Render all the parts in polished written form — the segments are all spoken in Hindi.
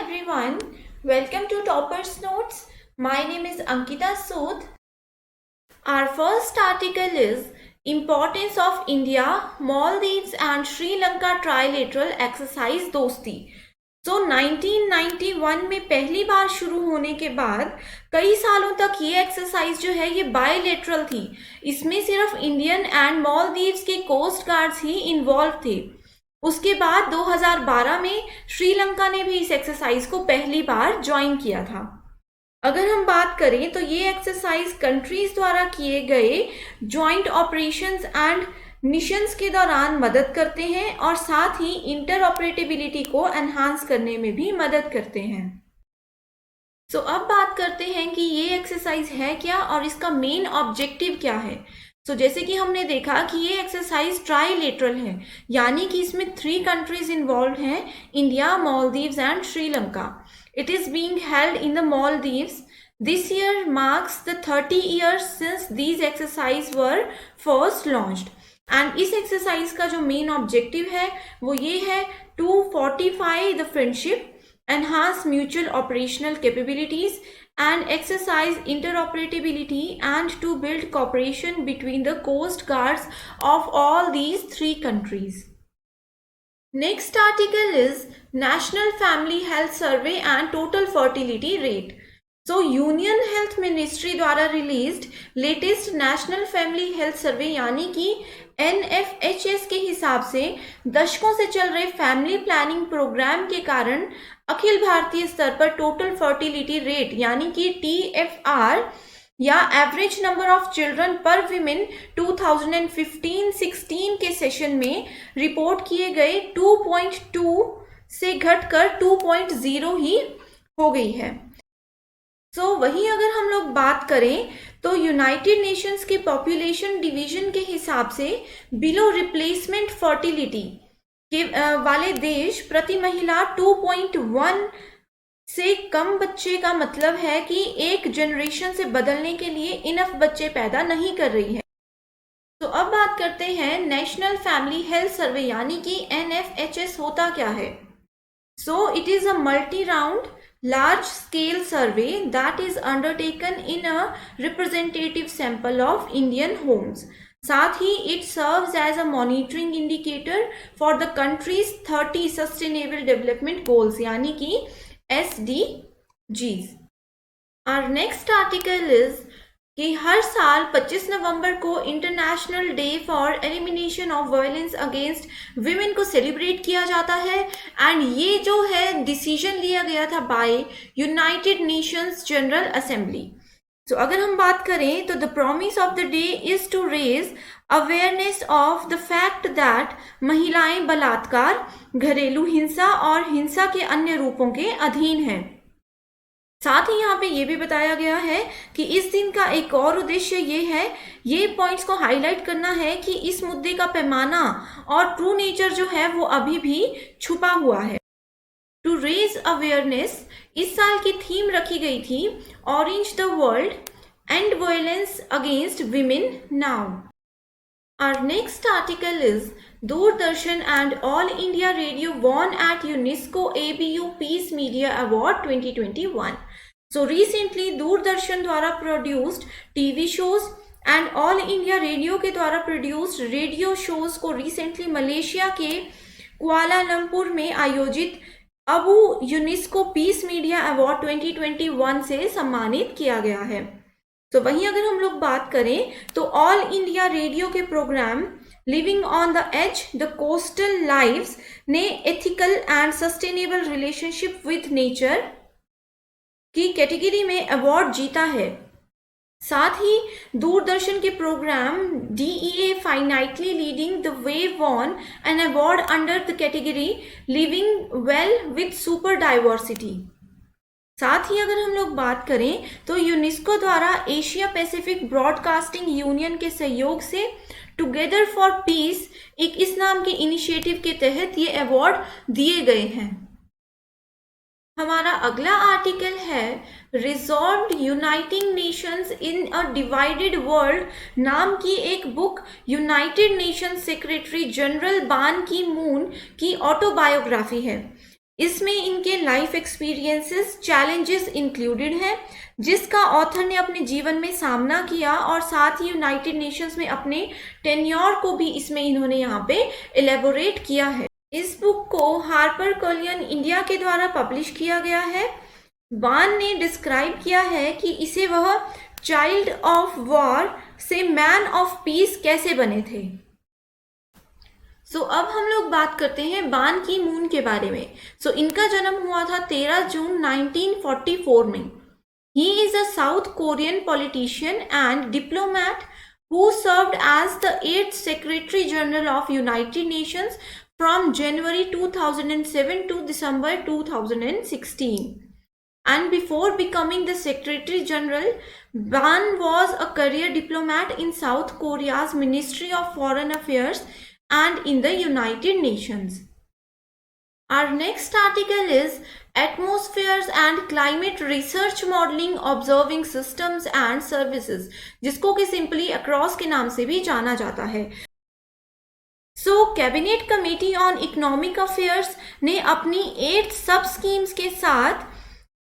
everyone, welcome to Topper's Notes. My name is Ankita Sood. Our first article is Importance of India, Maldives and Sri Lanka Trilateral Exercise दोस्ती। तो 1991 में पहली बार शुरू होने के बाद कई सालों तक ये एक्सरसाइज जो है ये बायलेटरल थी। इसमें सिर्फ इंडियन एंड मालदीव्स के कोस्ट गार्ड्स ही इन्वॉल्व थे। उसके बाद 2012 में श्रीलंका ने भी इस एक्सरसाइज को पहली बार ज्वाइन किया था। अगर हम बात करें तो ये एक्सरसाइज कंट्रीज द्वारा किए गए ज्वाइंट ऑपरेशंस एंड मिशंस के दौरान मदद करते हैं और साथ ही इंटरऑपरेटिबिलिटी को एनहांस करने में भी मदद करते हैं। सो अब बात करते हैं कि ये एक्सरसाइज है क्या और इसका मेन ऑब्जेक्टिव क्या है। जैसे कि हमने देखा कि ये एक्सरसाइज ट्राइलेटरल है, यानी कि इसमें 3 कंट्रीज इन्वॉल्व हैं, India, Maldives and Sri Lanka. It is being held in the Maldives. This year marks the 30 years since these exercise were first launched. And इस एक्सरसाइज का जो मेन ऑब्जेक्टिव है वो ये है to fortify the friendship, enhance mutual operational capabilities and exercise interoperability and to build cooperation between the coast guards of all these 3 countries. Next article is National Family Health Survey and Total Fertility Rate. Union health ministry द्वारा released latest national family health survey यानी कि NFHS के हिसाब से दशकों से चल रहे फैमिली प्लानिंग प्रोग्राम के कारण अखिल भारतीय स्तर पर टोटल फर्टिलिटी रेट यानी कि TFR या एवरेज नंबर ऑफ चिल्ड्रन पर विमेन 2015-16 के सेशन में रिपोर्ट किए गए 2.2 से घटकर 2.0 ही हो गई है। वहीं अगर हम लोग बात करें तो यूनाइटेड नेशंस के पॉपुलेशन डिवीजन के हिसाब से बिलो रिप्लेसमेंट फर्टिलिटी के वाले देश प्रति महिला 2.1 से कम बच्चे का मतलब है कि एक जनरेशन से बदलने के लिए इनफ बच्चे पैदा नहीं कर रही है। अब बात करते हैं नेशनल फैमिली हेल्थ सर्वे यानी कि NFHS होता क्या है। It is a multi round large scale survey that is undertaken in a representative sample of Indian homes. साथ ही it serves as a monitoring indicator for the country's 30 sustainable development goals यानी कि SDGs. Our next article is कि हर साल 25 नवंबर को international day for elimination of violence against women को सेलिब्रेट किया जाता है। एंड ये जो है डिसीजन लिया गया था by United Nations General Assembly. अगर हम बात करें तो the promise of the day is to raise awareness of the fact that महिलाएं बलात्कार, घरेलू हिंसा और हिंसा के अन्य रूपों के अधीन हैं। साथ ही यहाँ पे ये भी बताया गया है कि इस दिन का एक और उद्देश्य ये है, ये पॉइंट्स को हाईलाइट करना है कि इस मुद्दे का पैमाना और ट्रू नेचर जो है वो अभी भी छुपा हुआ है। टू रेज अवेयरनेस इस साल की थीम रखी गई थी orange the world and violence against women now. Our next article is Doordarshan and All India Radio won at UNESCO ABU Peace Media Award 2021. Recently Doordarshan द्वारा produced TV shows and All India Radio के द्वारा produced radio shows को recently मलेशिया के कुआलालंपुर में आयोजित ABU UNESCO peace media award 2021 से सम्मानित किया गया है। वहीं अगर हम लोग बात करें तो ऑल इंडिया रेडियो के programme living on the edge the coastal lives ने ethical and sustainable relationship with nature की कैटेगरी में अवार्ड जीता है। साथ ही दूरदर्शन के programme DEA finitely leading the way won an award under the category living well with super diversity. साथ ही अगर हम लोग बात करें तो यूनेस्को द्वारा एशिया पैसिफिक ब्रॉडकास्टिंग यूनियन के सहयोग से टुगेदर फॉर पीस एक इस नाम के इनिशिएटिव के तहत ये अवार्ड दिए गए हैं। हमारा अगला आर्टिकल है रिजॉल्व्ड यूनाइटिंग नेशंस इन अ डिवाइडेड वर्ल्ड नाम की एक book United Nations secretary general बान की मून की ऑटोबायोग्राफी है। इसमें इनके लाइफ एक्सपीरियंसेस चैलेंजेस इंक्लूडेड हैं, जिसका ऑथर ने अपने जीवन में सामना किया, और साथ ही यूनाइटेड नेशंस में अपने टेन्योर को भी इसमें इन्होंने यहाँ पे एलेबोरेट किया है। इस बुक को हार्पर कोलियन इंडिया के द्वारा पब्लिश किया गया है। बान ने डिस्क्राइब किया है कि इसे वह चाइल्ड ऑफ वॉर से मैन ऑफ पीस कैसे बने थे। अब हम लोग बात करते हैं बान की मून के बारे में। इनका जन्म हुआ था 13 जून 1944 में। He is a south Korean politician and diplomat who served as the 8th Secretary General of United Nations from January 2007 to December 2016. And before becoming the Secretary General, Ban was a career diplomat in South Korea's Ministry of Foreign Affairs and in the United Nations. Our next article is Atmospheres and Climate Research Modeling Observing Systems and Services, जिसको कि सिंपली अक्रॉस के नाम से भी जाना जाता है। Cabinet committee on economic affairs ने अपनी 8 सब स्कीम्स के साथ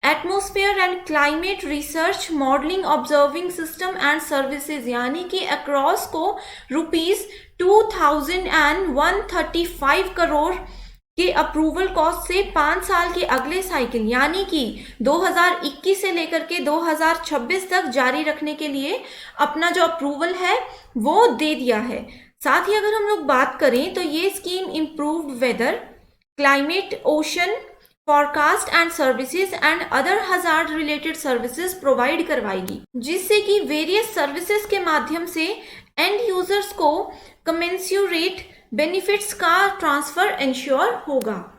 atmosphere and climate research modelling observing system and services यानी कि अक्रॉस को ₹2135 करोड़ के अप्रूवल कॉस्ट से 5 साल के अगले साइकिल यानी कि 2021 से लेकर के 2026 तक जारी रखने के लिए अपना जो अप्रूवल है वो दे दिया है। साथ ही अगर हम लोग बात करें तो ये scheme improved weather, climate, ocean forecast and services and other hazard related services provide करवाएगी, जिससे कि वेरियस सर्विसेज के माध्यम से एंड यूजर्स को कमेंस्यूरेट बेनिफिट्स का ट्रांसफर इंश्योर होगा।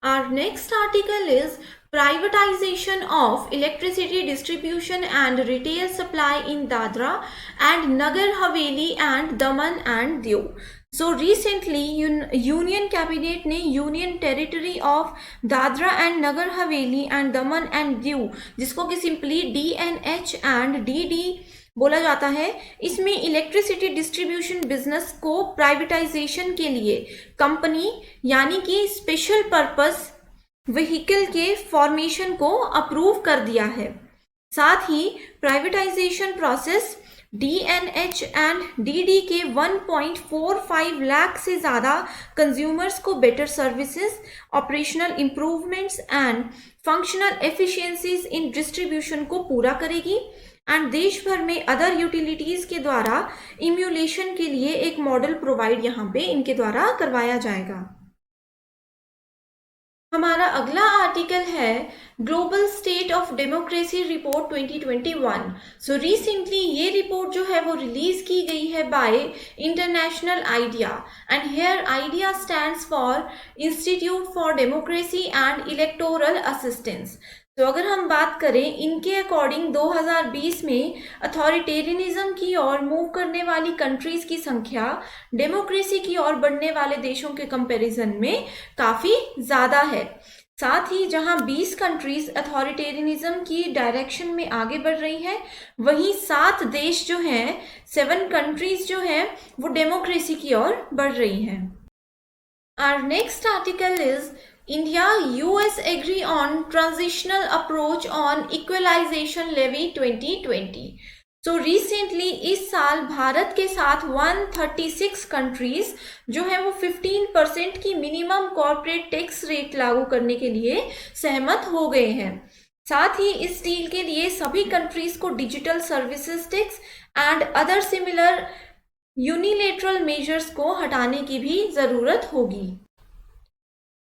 Our next article is Privatization of Electricity Distribution and Retail Supply in Dadra and Nagar Haveli and Daman and Diu. Recently, Union Cabinet ने Union Territory of Dadra and Nagar Haveli and Daman and Diu, जिसको कि सिंपली DNH and DD बोला जाता है, इसमें इलेक्ट्रिसिटी डिस्ट्रीब्यूशन बिजनेस को प्राइवेटाइजेशन के लिए कंपनी यानी कि स्पेशल पर्पस व्हीकल के फॉर्मेशन को अप्रूव कर दिया है। साथ ही privatisation process DNH and DD के 1.45 लाख से ज़्यादा कंज्यूमर्स को better services, operational improvements and functional efficiencies in distribution को पूरा करेगी एंड देश भर में अदर यूटिलिटीज के द्वारा इम्यूलेशन के लिए एक मॉडल प्रोवाइड यहाँ पे इनके द्वारा करवाया जाएगा। हमारा अगला आर्टिकल है global state of democracy report 2021। Recently ये रिपोर्ट जो है वो रिलीज की गई है by international IDEA and here IDEA stands for institute for democracy and electoral assistance. अगर हम बात करें इनके अकॉर्डिंग 2020 में अथॉरिटेरियनिज्म की ओर मूव करने वाली कंट्रीज की संख्या डेमोक्रेसी की ओर बढ़ने वाले देशों के कंपैरिजन में काफ़ी ज़्यादा है। साथ ही जहां 20 कंट्रीज अथॉरिटेरियनिज्म की डायरेक्शन में आगे बढ़ रही है, वहीं 7 देश जो हैं, 7 कंट्रीज जो हैं वो डेमोक्रेसी की ओर बढ़ रही हैं। Our next article is India-US agree on transitional approach on equalization levy 2020। Recently इस साल भारत के साथ 136 कंट्रीज जो है वो 15% की मिनिमम कॉर्पोरेट टैक्स रेट लागू करने के लिए सहमत हो गए हैं। साथ ही इस डील के लिए सभी कंट्रीज को digital services tax and other similar unilateral measures को हटाने की भी जरूरत होगी।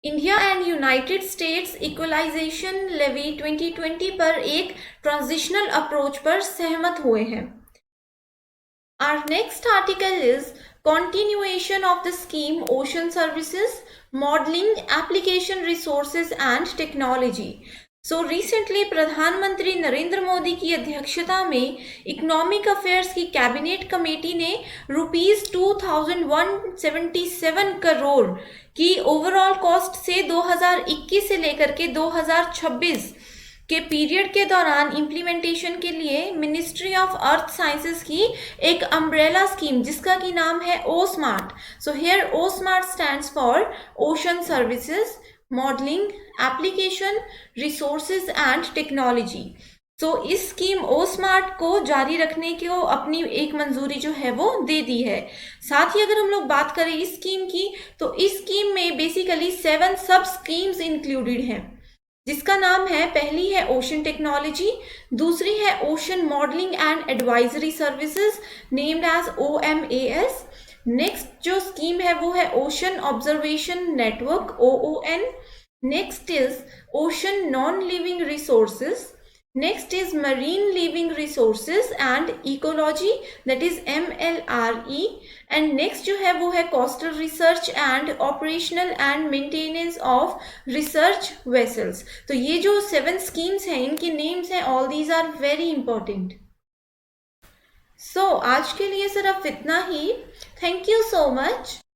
India and United States equalisation levy 2020 पर एक ट्रांजिशनल अप्रोच पर सहमत हुए हैं। Our next article is Continuation of the Scheme Ocean Services, Modeling, Application Resources and Technology। Recently प्रधानमंत्री नरेंद्र मोदी की अध्यक्षता में इकोनॉमिक अफेयर्स की कैबिनेट कमेटी ने ₹2177 करोड़ की ओवरऑल कॉस्ट से 2021 से लेकर के 2026 के पीरियड के दौरान इम्प्लीमेंटेशन के लिए मिनिस्ट्री ऑफ अर्थ साइंसेज की एक अम्ब्रेला स्कीम जिसका की नाम है O smart. Here O smart stands for ocean services, modelling, application, resources and technology. तो इस स्कीम ओ स्मार्ट को जारी रखने को अपनी एक मंजूरी जो है वो दे दी है। साथ ही अगर हम लोग बात करें इस स्कीम की, तो इस स्कीम में बेसिकली 7 सब स्कीम्स इंक्लूडेड हैं, जिसका नाम है, पहली है ओशन टेक्नोलॉजी, दूसरी है ocean modelling and advisory services named as OMAS। Next जो स्कीम है वो है ocean observation network OON। Next is ocean non living resources. Next is Marine Living Resources and Ecology, that is MLRE। and next जो है वो है Coastal Research and Operational and Maintenance of Research Vessels। तो ये जो 7 schemes हैं, इनके names हैं, all these are very important। So आज के लिए सिर्फ इतना ही। Thank you so much।